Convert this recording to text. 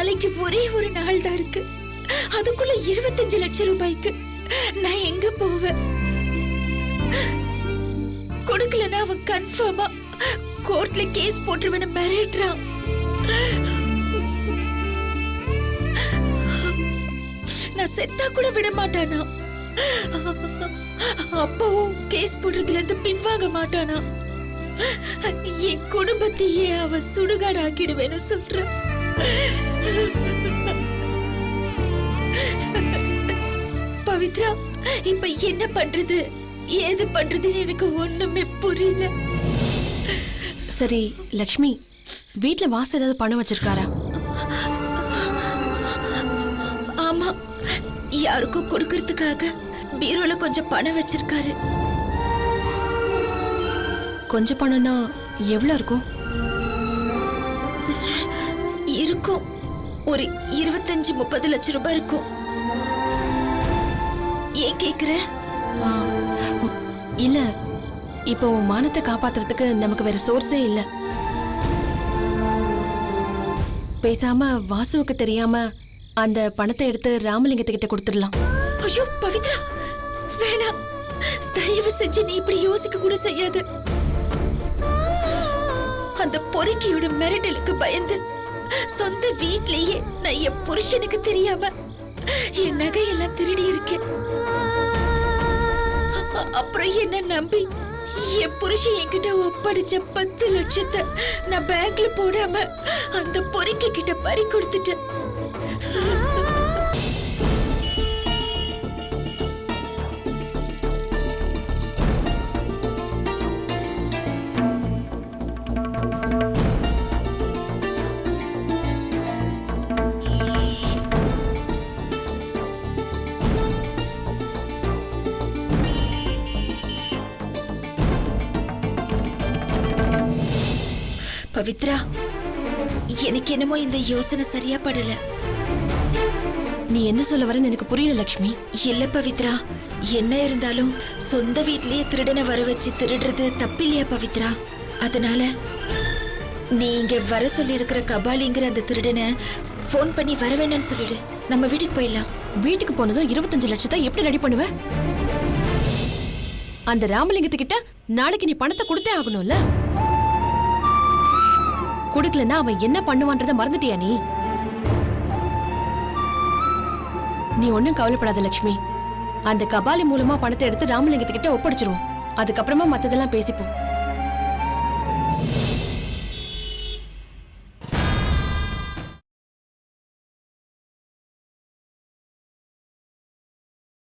நாளைக்கு ஒரே ஒரு நாள் தான் இருக்கு. அதுக்குள்ள 25 லட்சம் ரூபாய்க்கு நான் எங்க போவேன்? கொடுக்கலன்னா அவன் கன்ஃபார்மா கோர்ட்ல கேஸ் போட்டுருவேன்னு மிரட்டுறான். நான் செத்தா கூட விட மாட்டானா? அப்பவும் கேஸ் போடுறதுல இருந்து பின்வாங்க மாட்டானா? என் குடும்பத்தையே அவ சுடுகாடு ஆக்கிடுவேன்னு சொல்ற. பவித்ரா, இப்ப என்ன பண்றது, ஏது பண்றதுன்னு எனக்கு ஒண்ணுமே புரியல. சரி லக்ஷ்மி, வீட்டுல வாசு ஏதாவது பணம் வச்சிருக்காரா? ஆமா, யாருக்கும் கொடுக்கறதுக்காக பீரோல கொஞ்சம் பணம் வச்சிருக்காரு. கொஞ்சம் பணம்னா எவ்வளவு இருக்கும்? இருக்கும், ஒரு 25-30 லட்சம் ரூபாய் இருக்கும். ஏன் கேக்குற? இல்ல, இப்போ மானத்தை காப்பாத்துறதுக்கு நமக்கு வேற சோர்ஸே இல்ல. பேசாம வாசுவுக்கு தெரியாம அந்த பணத்தை எடுத்து ராமலிங்கத்துக்கிட்ட கொடுத்துடலாம். ஐயோ பவித்ரா, வேணாம், தயவு செஞ்சு நீ இப்படி யோசிக்க கூட செய்யாது. அந்த பொறுக்கியோட மிரட்டலுக்கு பயந்து சொந்த வீட்லயே நான் என் புருஷனுக்கு தெரியாம என் நகையெல்லாம் திருடி இருக்கேன். அப்புறம் என்ன நம்பி என் புருஷன் என்கிட்ட ஒப்படைச்ச 10 லட்சத்தை நான் பேங்க்ல போடாம அந்த பொறுக்கி கிட்ட பறி கொடுத்துட்டேன். பவித்ரா, எனக்கு என்னமோ இந்த யோசனை சரியா படல. நீ என்ன சொல்ல வரன்னு எனக்கு புரியல லக்ஷ்மி. இல்ல பவித்ரா, என்ன இருந்தாலும் சொந்த வீட்லயே திருடனை வர வச்சு திருடுறது தப்பில்லையா பவித்ரா? அதனால நீ இங்க வர சொல்லி இருக்கிற கபாலிங்கிற அந்த திருடனை போன் பண்ணி வர வேண்டாம்னு சொல்லிடு. நம்ம வீட்டுக்கு போயிடலாம். வீட்டுக்கு போனதும் 25 லட்சத்தை எப்படி ரெடி பண்ணுவ? அந்த ராமலிங்கத்துக்கிட்ட நாளைக்கு நீ பணத்தை கொடுத்தே ஆகணும்ல. கொடுக்கலன்னா அவன் என்ன பண்ணுவான்றத மறந்துட்டியா நீ? நீ ஒன்னும் கவலைப்படாத லட்சுமி. அந்த கபாலி மூலமா பணத்தை எடுத்து ராமலிங்கத்துக்கிட்ட ஒப்படைச்சிருவோம். அதுக்கப்புறமா மத்ததெல்லாம் பேசிப்போம்.